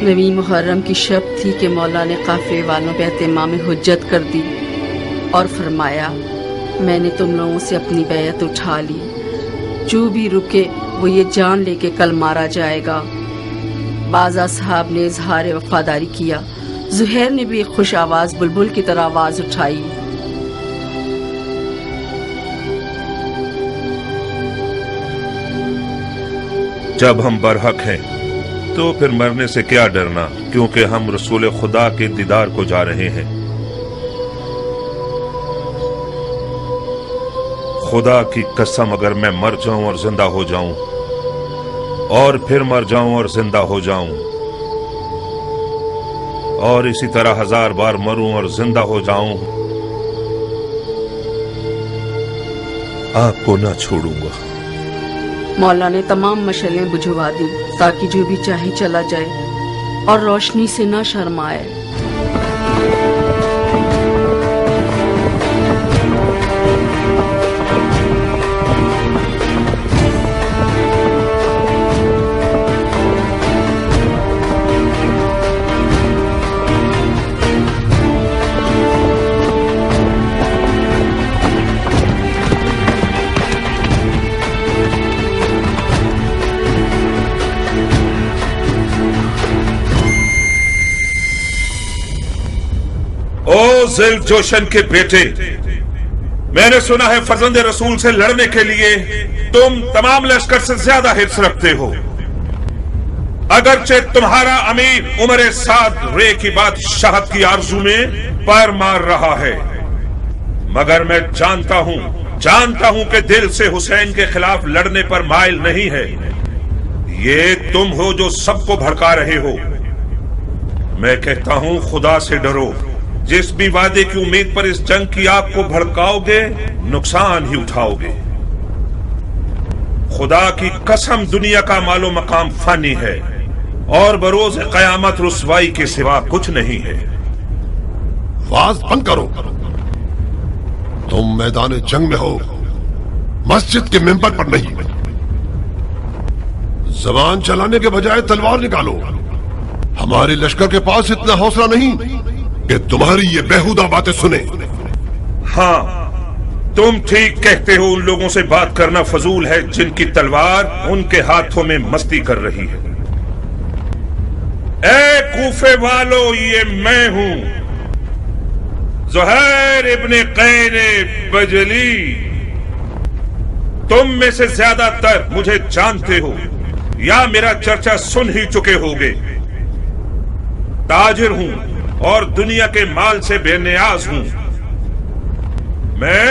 11ویں محرم کی شب تھی کہ مولا نے قافلے والوں پہ اہتمام حجت کر دی اور فرمایا میں نے تم لوگوں سے اپنی بیعت اٹھا لی، جو بھی رکے وہ یہ جان لے کہ کل مارا جائے گا۔ بعض اصحاب نے اظہار وفاداری کیا، زہیر نے بھی ایک خوش آواز بلبل کی طرح آواز اٹھائی، جب ہم برحق ہیں تو پھر مرنے سے کیا ڈرنا، کیونکہ ہم رسول خدا کے دیدار کو جا رہے ہیں۔ خدا کی قسم اگر میں مر جاؤں اور زندہ ہو جاؤں اور پھر مر جاؤں اور زندہ ہو جاؤں اور اسی طرح 1000 بار مروں اور زندہ ہو جاؤں، آپ کو نہ چھوڑوں گا۔ مولا نے تمام مشعلیں بجھوا دی تاکہ جو بھی چاہے چلا جائے اور روشنی سے نہ شرمائے۔ او ذل جوشن کے بیٹے، میں نے سنا ہے فرزند رسول سے لڑنے کے لیے تم تمام لشکر سے زیادہ حرص رکھتے ہو، اگرچہ تمہارا امیر عمر سعد رے کی بادشاہت کی آرزو میں پیر مار رہا ہے، مگر میں جانتا ہوں کہ دل سے حسین کے خلاف لڑنے پر مائل نہیں ہے۔ یہ تم ہو جو سب کو بھڑکا رہے ہو۔ میں کہتا ہوں خدا سے ڈرو، جس بھی وعدے کی امید پر اس جنگ کی آگ کو بھڑکاؤ گے نقصان ہی اٹھاؤ گے۔ خدا کی قسم دنیا کا مال و مقام فانی ہے اور بروز قیامت رسوائی کے سوا کچھ نہیں ہے۔ واز بند کرو، تم میدان جنگ میں ہو، مسجد کے ممبر پر نہیں۔ زبان چلانے کے بجائے تلوار نکالو۔ ہمارے لشکر کے پاس اتنا حوصلہ نہیں کہ تمہاری یہ بیہودہ باتیں سنیں۔ ہاں تم ٹھیک کہتے ہو، ان لوگوں سے بات کرنا فضول ہے جن کی تلوار ان کے ہاتھوں میں مستی کر رہی ہے۔ اے کوفے والو، یہ میں ہوں زہیر ابن قین بجلی۔ تم میں سے زیادہ تر مجھے جانتے ہو یا میرا چرچا سن ہی چکے ہوگے۔ تاجر ہوں اور دنیا کے مال سے بے نیاز ہوں۔ میں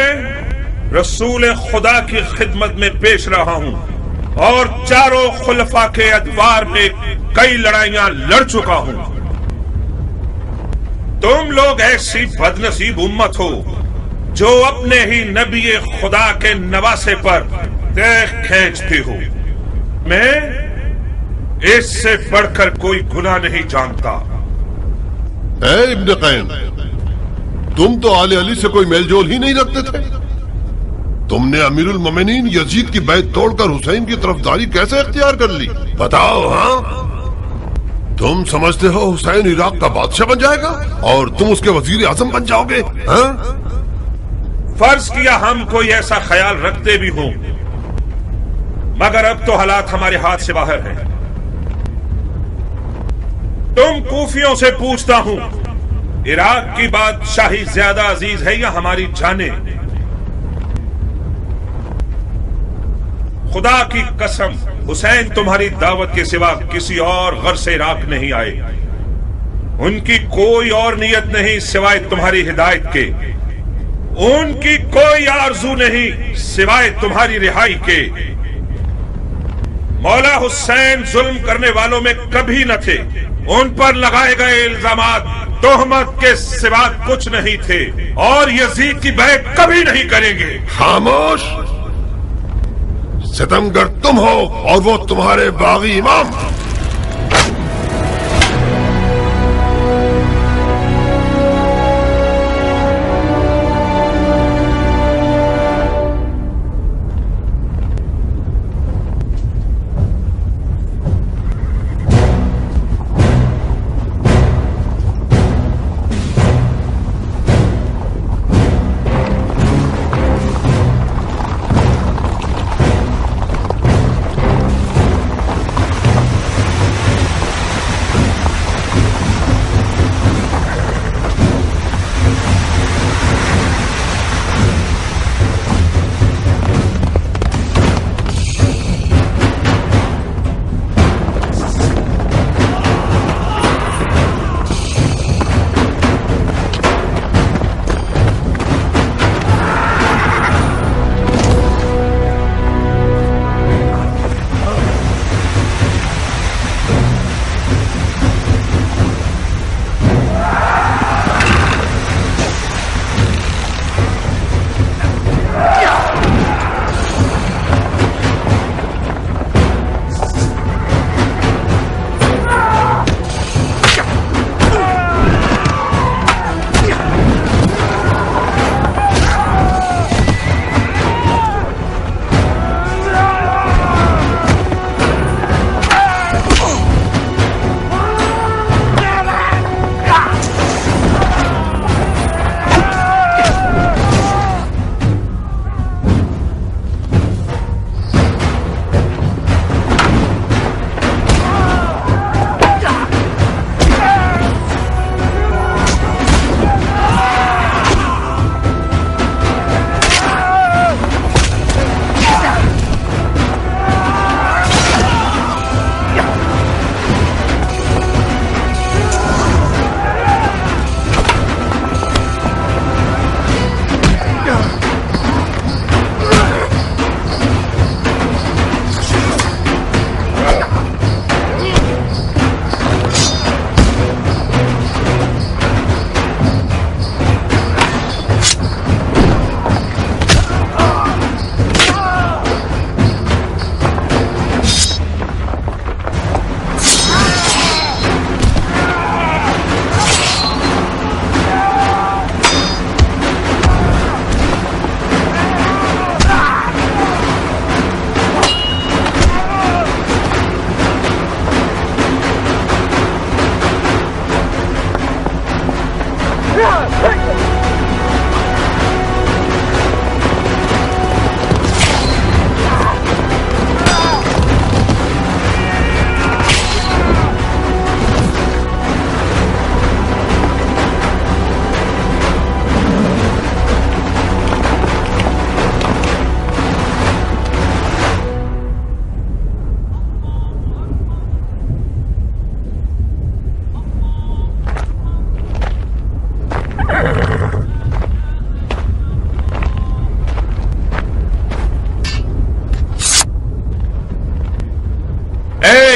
رسول خدا کی خدمت میں پیش رہا ہوں اور چاروں خلفاء کے ادوار میں کئی لڑائیاں لڑ چکا ہوں۔ تم لوگ ایسی بدنصیب امت ہو جو اپنے ہی نبی خدا کے نواسے پر دیکھ کھینچتے ہو۔ میں اس سے بڑھ کر کوئی گناہ نہیں جانتا۔ اے ابن قین، تم تو آل علی سے کوئی میل جول ہی نہیں رکھتے تھے۔ تم نے امیر المومنین یزید کی بیعت توڑ کر حسین کی طرفداری کیسے اختیار کر لی؟ بتاؤ۔ ہاں تم سمجھتے ہو حسین عراق کا بادشاہ بن جائے گا اور تم اس کے وزیر اعظم بن جاؤ گے؟ ہاں فرض کیا ہم کوئی ایسا خیال رکھتے بھی ہوں، مگر اب تو حالات ہمارے ہاتھ سے باہر ہیں۔ تم کوفیوں سے پوچھتا ہوں، عراق کی بادشاہی زیادہ عزیز ہے یا ہماری جانیں؟ خدا کی قسم حسین تمہاری دعوت کے سوا کسی اور غرض سے عراق نہیں آئے۔ ان کی کوئی اور نیت نہیں سوائے تمہاری ہدایت کے، ان کی کوئی آرزو نہیں سوائے تمہاری رہائی کے۔ مولا حسین ظلم کرنے والوں میں کبھی نہ تھے، ان پر لگائے گئے الزامات تہمت کے سوا کچھ نہیں تھے اور یزید کی بیعت کبھی نہیں کریں گے۔ خاموش، ستمگر تم ہو اور وہ تمہارے باغی امام۔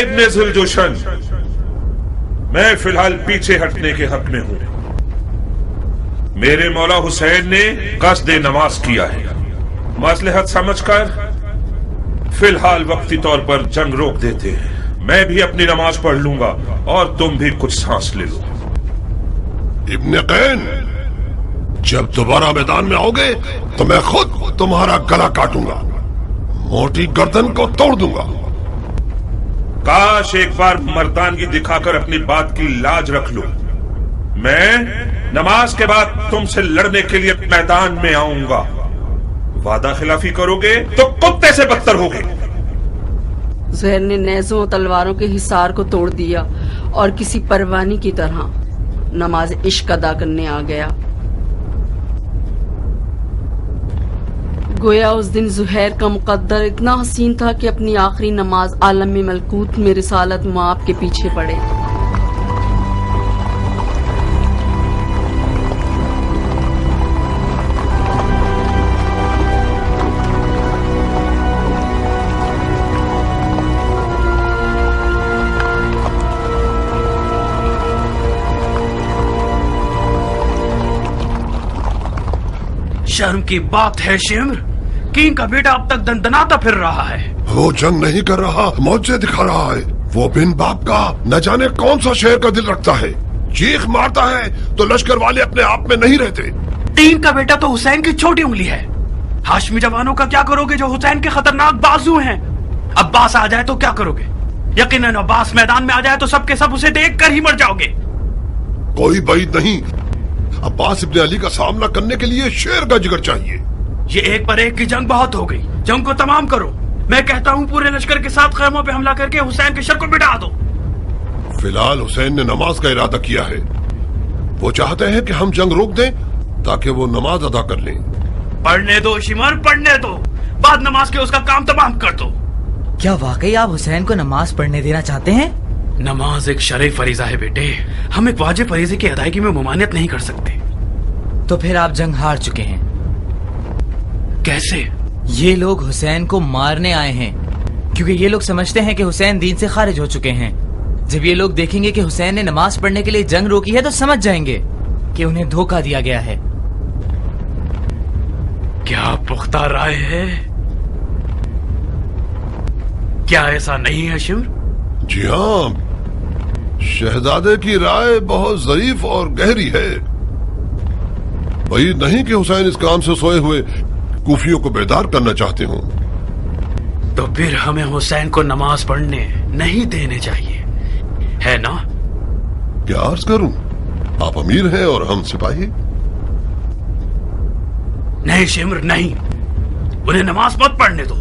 ابن ذوالجوشن، میں فی الحال پیچھے ہٹنے کے حق میں ہوں۔ میرے مولا حسین نے قصد نماز کیا ہے، مصلحت سمجھ کر فی الحال وقتی طور پر جنگ روک دیتے ہیں۔ میں بھی اپنی نماز پڑھ لوں گا اور تم بھی کچھ سانس لے لو۔ ابن قین، جب دوبارہ میدان میں آؤ گے تو میں خود تمہارا گلا کاٹوں گا، موٹی گردن کو توڑ دوں گا۔ کاش ایک بار مردانگی دکھا کر اپنی بات کی لاج رکھ لو۔ میں نماز کے بعد تم سے لڑنے کے لیے میدان میں آؤں گا۔ وعدہ خلافی کرو گے تو کتے سے بدتر ہوگے۔ زہر نے نیزوں اور تلواروں کے حصار کو توڑ دیا اور کسی پروانی کی طرح نماز عشق ادا کرنے آ گیا۔ گویا اس دن زہیر کا مقدر اتنا حسین تھا کہ اپنی آخری نماز عالم ملکوت میں رسالت مآب کے پیچھے پڑے۔ شرم کی بات ہے شمر، کینگ کا بیٹا اب تک دندناتا پھر رہا ہے۔ وہ جنگ نہیں کر رہا، معجزے دکھا رہا ہے۔ وہ بن باپ کا نہ جانے کون سا شہر کا دل رکھتا ہے، چیخ مارتا ہے تو لشکر والے اپنے آپ میں نہیں رہتے۔ کینگ کا بیٹا تو حسین کی چھوٹی انگلی ہے۔ ہاشمی جوانوں کا کیا کرو گے جو حسین کے خطرناک بازو ہیں؟ عباس آ جائے تو کیا کرو گے؟ یقیناً عباس میدان میں آ جائے تو سب کے سب اسے دیکھ کر ہی مر جاؤ گے۔ کوئی بعید نہیں، عباس ابن علی کا سامنا کرنے کے لیے شیر کا جگر چاہیے۔ یہ ایک پر ایک کی جنگ بہت ہو گئی، جنگ کو تمام کرو۔ میں کہتا ہوں پورے لشکر کے ساتھ خیموں پہ حملہ کر کے حسین کے شر کو مٹا دو۔ فی الحال حسین نے نماز کا ارادہ کیا ہے، وہ چاہتے ہیں کہ ہم جنگ روک دیں تاکہ وہ نماز ادا کر لیں۔ پڑھنے دو شمر، پڑھنے دو، بعد نماز کے اس کا کام تمام کر دو۔ کیا واقعی آپ حسین کو نماز پڑھنے دینا چاہتے ہیں؟ نماز ایک شرعی فریضہ ہے بیٹے، ہم ایک واجب فریضے کی ادائیگی میں ممانعت نہیں کر سکتے۔ تو پھر آپ جنگ ہار چکے ہیں۔ کیسے؟ یہ لوگ حسین کو مارنے آئے ہیں، کیونکہ یہ لوگ سمجھتے ہیں کہ حسین دین سے خارج ہو چکے ہیں۔ جب یہ لوگ دیکھیں گے کہ حسین نے نماز پڑھنے کے لیے جنگ روکی ہے تو سمجھ جائیں گے کہ انہیں دھوکہ دیا گیا ہے۔ کیا پختہ رائے ہے؟ کیا ایسا نہیں ہے شمر؟ جی ہاں، شہزادے کی رائے بہت ظریف اور گہری ہے۔ بعید نہیں کہ حسین اس کام سے سوئے ہوئے کوفیوں کو بیدار کرنا چاہتے ہوں۔ تو پھر ہمیں حسین کو نماز پڑھنے نہیں دینے چاہیے، ہے نا؟ کیا عرض کروں، آپ امیر ہیں اور ہم سپاہی۔ نہیں شمر نہیں، انہیں نماز مت پڑھنے دو۔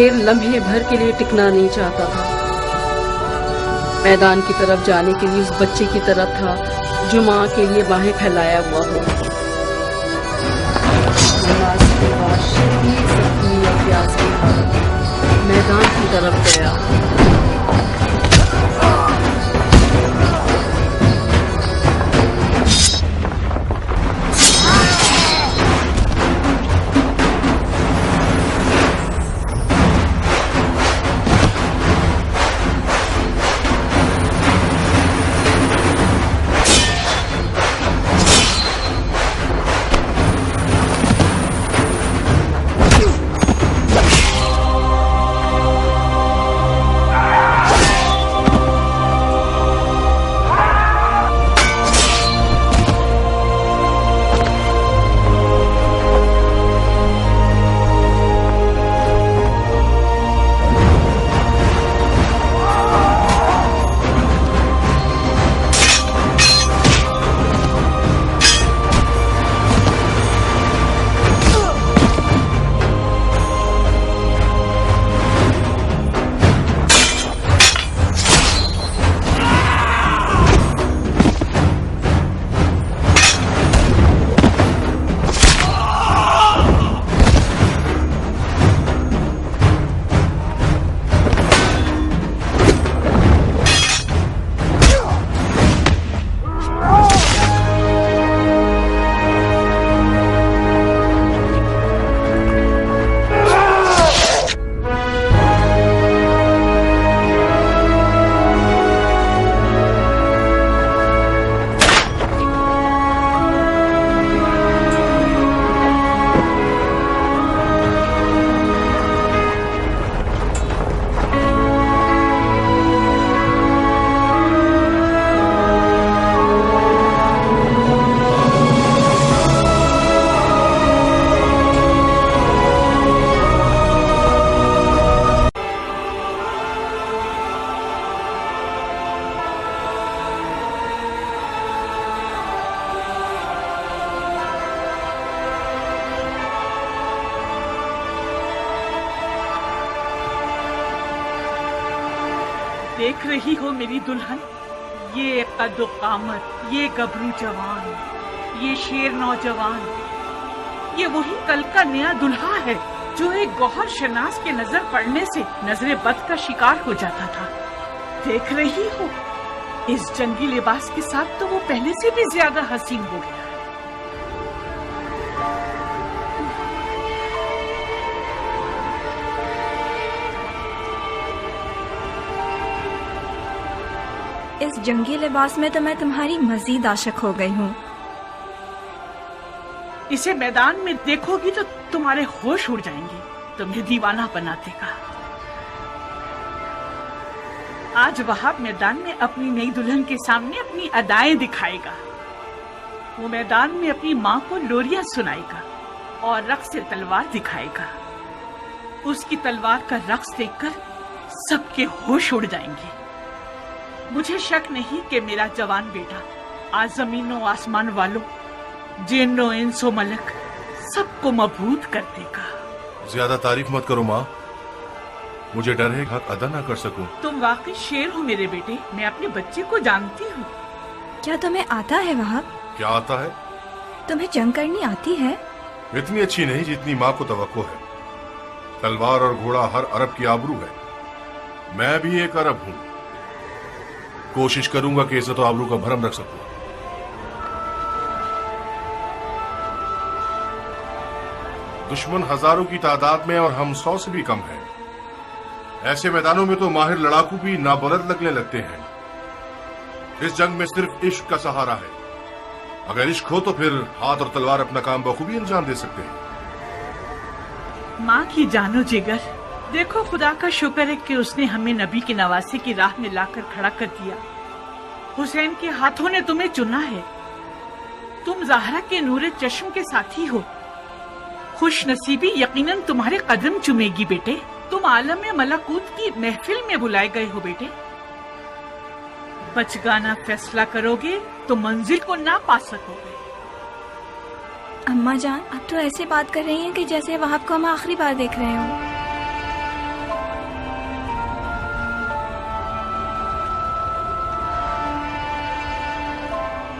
شیر لمحے بھر کے لیے ٹکنا نہیں چاہتا تھا. میدان کی طرف جانے کے لیے اس بچے کی طرح تھا جو ماں کے لیے باہیں پھیلایا ہوا ہو. نماز کے بعد شدید زخمی اور پیاس کے حالت میدان کی طرف گیا. دیکھ رہی ہو میری دلہن، یہ قد و قامت، یہ گبرو جوان، یہ شیر نوجوان، یہ وہی کل کا نیا دلہا ہے جو ایک گوہر شناس کے نظر پڑنے سے نظر بد کا شکار ہو جاتا تھا. دیکھ رہی ہو اس جنگی لباس کے ساتھ تو وہ پہلے سے بھی زیادہ حسین ہو گیا. اس جنگی لباس میں تو میں تمہاری مزید عاشق ہو گئی ہوں. اسے میدان میں دیکھو گی تو تمہارے ہوش اڑ جائیں گے، تمہیں دیوانہ بنا دے گا. آج وہاب میدان میں اپنی نئی دلہن کے سامنے اپنی ادائیں دکھائے گا. وہ میدان میں اپنی ماں کو لوریاں سنائے گا اور رقص تلوار دکھائے گا. اس کی تلوار کا رقص دیکھ کر سب کے ہوش اڑ جائیں گے. مجھے شک نہیں کہ میرا جوان بیٹا آج زمین و آسمان والوں، جن و انس و ملک سب کو مبہوت کر دے گا. زیادہ تعریف مت کرو ماں، مجھے ڈر ہے حق ادا نہ کر سکوں. تم واقعی شیر ہو میرے بیٹے، میں اپنے بچے کو جانتی ہوں. کیا تمہیں آتا ہے وہاب؟ کیا آتا ہے؟ تمہیں جنگ کرنی آتی ہے؟ اتنی اچھی نہیں جتنی ماں کو توقع ہے. تلوار اور گھوڑا ہر عرب کی آبرو ہے. میں بھی ایک عرب ہوں. کوشش کروں گا کہ عزت و آبرو کا بھرم رکھ سکوں. دشمن ہزاروں کی تعداد میں اور ہم 100 سے بھی کم ہیں. ایسے میدانوں میں تو ماہر لڑاکو بھی نابلد لگنے لگتے ہیں. اس جنگ میں صرف عشق کا سہارا ہے. اگر عشق ہو تو پھر ہاتھ اور تلوار اپنا کام بخوبی انجام دے سکتے ہیں. ماں کی جانو جگر، دیکھو خدا کا شکر ہے کہ اس نے ہمیں نبی کے نواسے کی راہ میں لا کر کھڑا کر دیا. حسین کے ہاتھوں نے تمہیں چنا ہے. تم زہرا کے نور چشم کے ساتھی ہو. خوش نصیبی یقیناً تمہارے قدم چومے گی بیٹے. تم عالم ملکوت کی محفل میں بلائے گئے ہو بیٹے. بچگانا فیصلہ کرو گے تو منزل کو نہ پا سکو گے. اماں جان، اب تو ایسے بات کر رہی ہیں کہ جیسے وہاب کو ہم آخری بار دیکھ رہے ہوں.